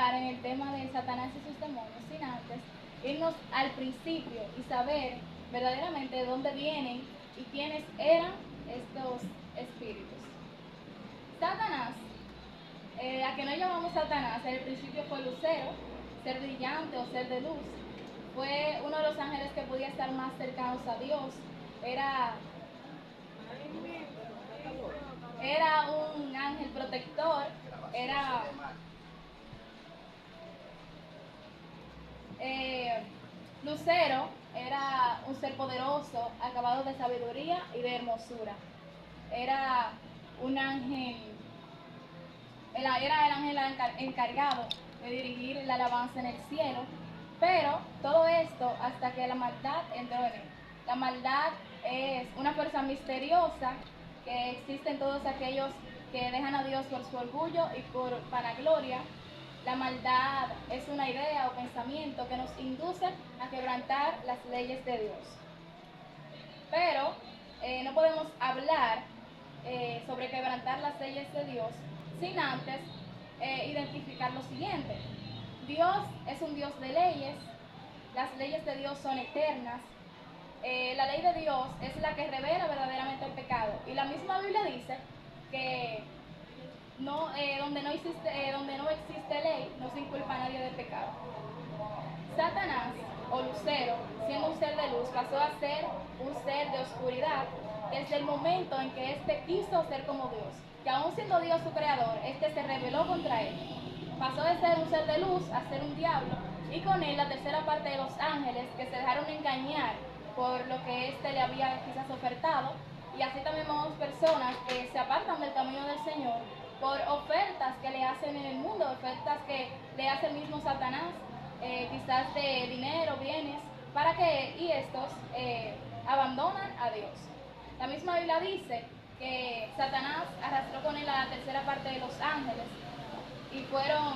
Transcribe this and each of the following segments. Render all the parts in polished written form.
entrar en el tema de Satanás y sus demonios sin antes irnos al principio y saber verdaderamente de dónde vienen y quiénes eran estos espíritus. Satanás, a que no llamamos Satanás, en el principio fue lucero, ser brillante o ser de luz. Fue uno de los ángeles que podía estar más cercanos a Dios. Era un ángel protector, Lucero era un ser poderoso, acabado de sabiduría y de hermosura. Era un ángel, era el ángel encargado de dirigir la alabanza en el cielo, pero todo esto hasta que la maldad entró en él. La maldad es una fuerza misteriosa que existe en todos aquellos que dejan a Dios por su orgullo y por vanagloria. La maldad es una idea o pensamiento que nos induce a quebrantar las leyes de Dios. Pero no podemos hablar sobre quebrantar las leyes de Dios sin antes identificar lo siguiente. Dios es un Dios de leyes, las leyes de Dios son eternas. La ley de Dios es la que revela verdaderamente el pecado. Y la misma Biblia dice que donde no existe ley, no se inculpa a nadie de pecado. Satanás, o Lucero, siendo un ser de luz, pasó a ser un ser de oscuridad desde el momento en que éste quiso ser como Dios, que aún siendo Dios su creador, éste se rebeló contra él. Pasó de ser un ser de luz a ser un diablo, y con él la tercera parte de los ángeles que se dejaron engañar por lo que éste le había quizás ofertado, y así también vemos personas que se apartan del camino del Señor por ofertas que le hacen en el mundo, ofertas que le hace el mismo Satanás, quizás de dinero, bienes, y estos abandonan a Dios. La misma Biblia dice que Satanás arrastró con él a la tercera parte de los ángeles y fueron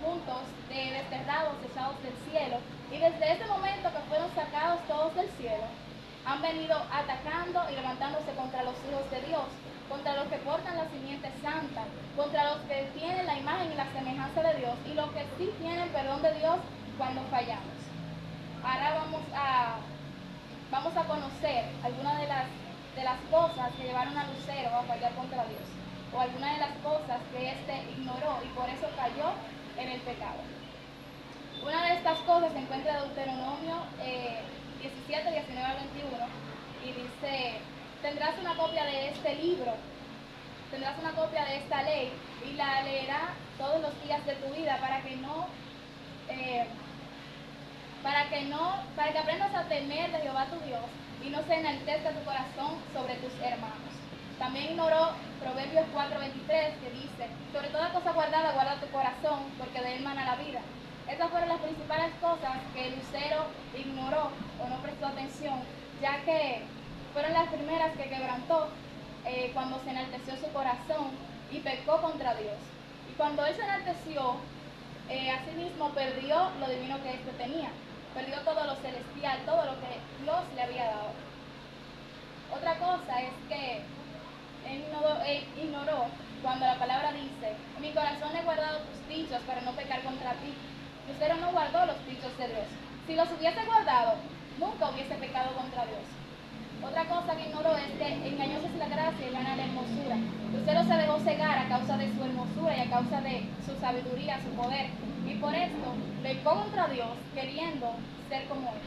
juntos desterrados, echados del cielo, y desde ese momento que fueron sacados todos del cielo, han venido atacando y levantándose contra los hijos de Dios, contra los que portan la simiente santa, contra los que tienen la imagen y la semejanza de Dios y los que sí tienen perdón de Dios cuando fallamos. Ahora vamos a conocer algunas de las cosas que llevaron a Lucero a fallar contra Dios, o algunas de las cosas que éste ignoró y por eso cayó en el pecado. Una de estas cosas se encuentra en Deuteronomio 17, 19 al 21, y dice: tendrás una copia de este libro, tendrás una copia de esta ley, y la leerás todos los días de tu vida para que aprendas a temer de Jehová tu Dios y no se enaltezca tu corazón sobre tus hermanos. También ignoró Proverbios 4:23, que dice: sobre toda cosa guardada, guarda tu corazón, porque de él mana la vida. Estas fueron las principales cosas que Lucero ignoró o no prestó atención, ya que fueron las primeras que quebrantó cuando se enalteció su corazón y pecó contra Dios. Y cuando él se enalteció, asimismo perdió lo divino que éste tenía, perdió todo lo celestial, todo lo que Dios le había dado. Otra cosa es que él ignoró cuando la palabra dice: en mi corazón he guardado tus dichos para no pecar contra ti. Lucero no guardó los dichos de Dios. Si los hubiese guardado, nunca hubiese pecado contra Dios. Otra cosa que ignoró es que engañosa es la gracia y vana la hermosura. Lucero se dejó cegar a causa de su hermosura y a causa de su sabiduría, su poder, y por esto pecó contra Dios queriendo ser como él.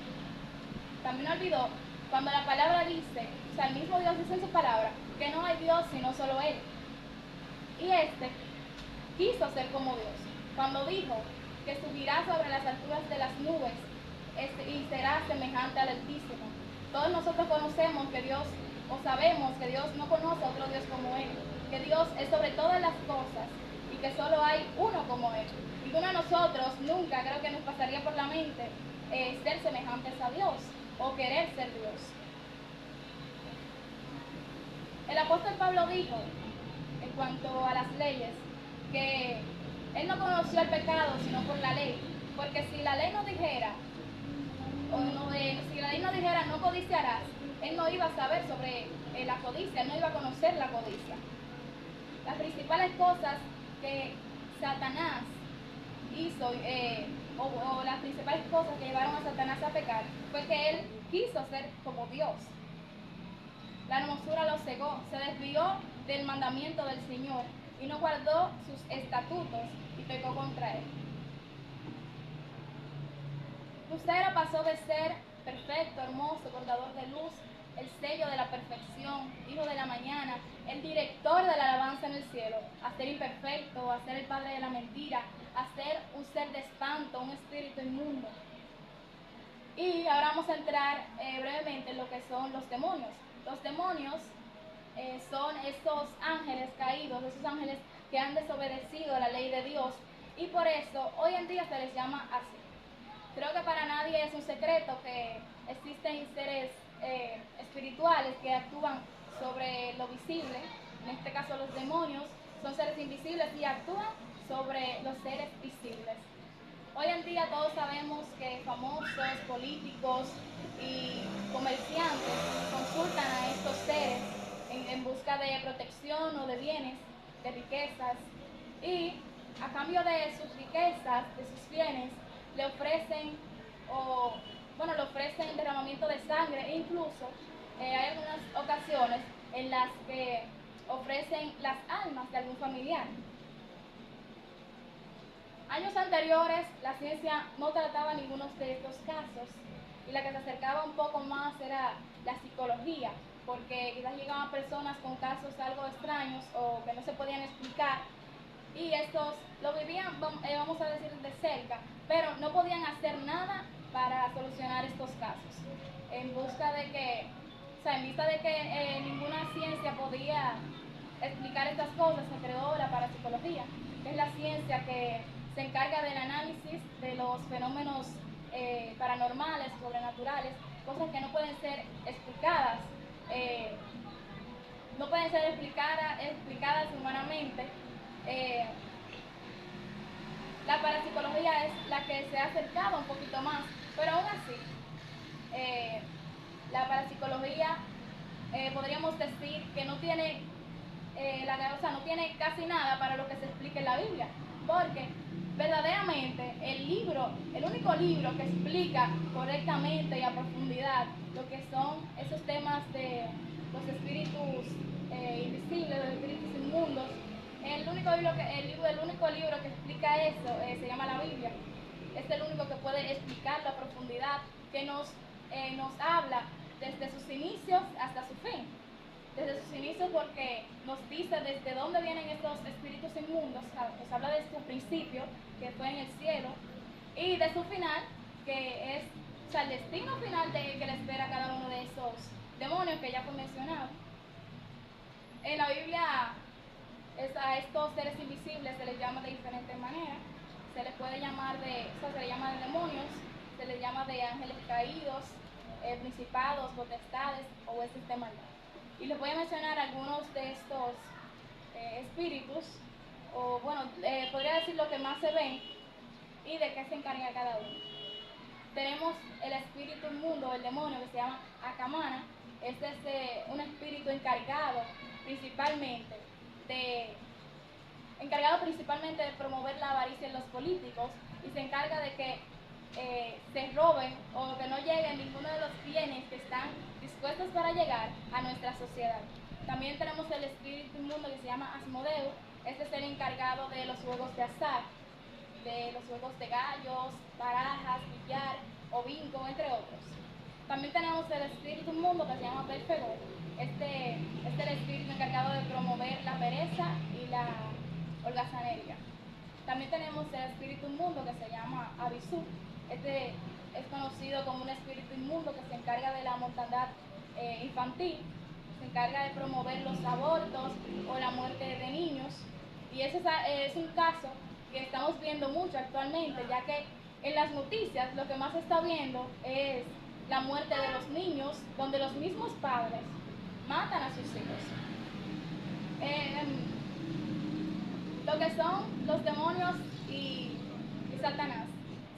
También olvidó cuando la palabra dice, o sea, el mismo Dios dice en su palabra, que no hay Dios sino solo él. Y este quiso ser como Dios cuando dijo que subirá sobre las alturas de las nubes y será semejante al Altísimo. Todos nosotros conocemos que Dios, o sabemos que Dios no conoce a otro Dios como él, que Dios es sobre todas las cosas y que solo hay uno como él. Ninguno de nosotros nunca creo que nos pasaría por la mente ser semejantes a Dios o querer ser Dios. El apóstol Pablo dijo, en cuanto a las leyes, que él no conoció el pecado sino por la ley, porque si la ley no dijera, no codiciarás, él no iba a saber sobre la codicia, él no iba a conocer la codicia. Las principales cosas que Satanás hizo, o las principales cosas que llevaron a Satanás a pecar, fue que él quiso ser como Dios. La hermosura lo cegó, se desvió del mandamiento del Señor y no guardó sus estatutos y pecó contra él. Lucero pasó de ser perfecto, hermoso, portador de luz, el sello de la perfección, hijo de la mañana, el director de la alabanza en el cielo, a ser imperfecto, a ser el padre de la mentira, a ser un ser de espanto, un espíritu inmundo. Y ahora vamos a entrar brevemente en lo que son los demonios. Los demonios son estos ángeles caídos, esos ángeles que han desobedecido la ley de Dios, y por eso hoy en día se les llama así. Creo que para nadie es un secreto que existen seres espirituales que actúan sobre lo visible. En este caso los demonios son seres invisibles y actúan sobre los seres visibles. Hoy en día todos sabemos que famosos, políticos y comerciantes consultan a estos seres en busca de protección o de bienes, de riquezas, y a cambio de sus riquezas, de sus bienes, le ofrecen le ofrecen derramamiento de sangre, e incluso hay algunas ocasiones en las que ofrecen las almas de algún familiar. Años anteriores la ciencia no trataba ninguno de estos casos y la que se acercaba un poco más era la psicología, porque quizás llegaban personas con casos algo extraños o que no se podían explicar y estos lo vivían, vamos a decir, de cerca, pero no podían hacer nada para solucionar estos casos. En busca de que, en vista de que ninguna ciencia podía explicar estas cosas, se creó la parapsicología, que es la ciencia que se encarga del análisis de los fenómenos paranormales, sobrenaturales, cosas que no pueden ser explicadas, explicadas humanamente. La parapsicología es la que se ha acercado un poquito más, pero aún así, la parapsicología podríamos decir que no tiene, no tiene casi nada para lo que se explica en la Biblia, porque verdaderamente el único libro que explica correctamente y a profundidad lo que son esos temas de los espíritus invisibles, los espíritus inmundos, el único libro que explica eso se llama la Biblia. Es el único que puede explicar la profundidad, que nos habla desde sus inicios hasta su fin. Desde sus inicios, porque nos dice desde dónde vienen estos espíritus inmundos, nos habla de su principio, que fue en el cielo, y de su final, que es el destino final que le espera a cada uno de esos demonios que ya fue mencionado. En la Biblia, a estos seres invisibles se les llama de diferentes maneras. Se les puede llamar se les llama de demonios, se les llama de ángeles caídos, principados, potestades o huestes de maldad. Y les voy a mencionar algunos de estos espíritus, o podría decir lo que más se ven y de qué se encarga cada uno. Tenemos el espíritu inmundo, el demonio, que se llama Acamana. Este es un espíritu encargado principalmente de promover la avaricia en los políticos, y se encarga de que se roben o que no lleguen ninguno de los bienes que están dispuestos para llegar a nuestra sociedad. También tenemos el espíritu inmundo que se llama Asmodeo. Este es el encargado de los juegos de azar, de los juegos de gallos, barajas, billar o bingo, entre otros. También tenemos el espíritu inmundo que se llama Belfegor. Este es el espíritu encargado de promover la pereza y la holgazanería. También tenemos el espíritu inmundo que se llama Abisú. Este es conocido como un espíritu inmundo que se encarga de la mortandad infantil, se encarga de promover los abortos o la muerte de niños. Y ese es un caso que estamos viendo mucho actualmente, ya que en las noticias lo que más se está viendo es la muerte de los niños, donde los mismos padres matan a sus hijos. Lo que son los demonios y Satanás,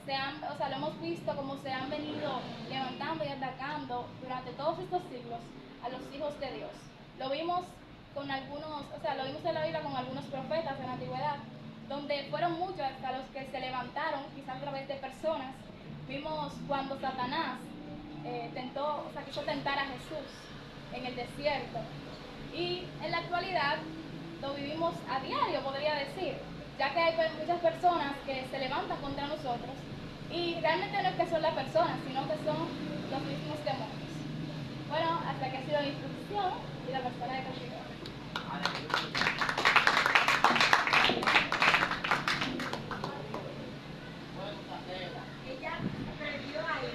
lo hemos visto como se han venido levantando y atacando durante todos estos siglos a los hijos de Dios. Lo vimos en la Biblia con algunos profetas de la antigüedad, donde fueron muchos hasta los que se levantaron, quizás a través de personas. Vimos cuando Satanás quiso tentar a Jesús en el desierto. Y en la actualidad lo vivimos a diario, podría decir, ya que hay muchas personas que se levantan contra nosotros y realmente no es que son las personas, sino que son los mismos demonios. Bueno, hasta que ha sido la instrucción y la persona de contigo.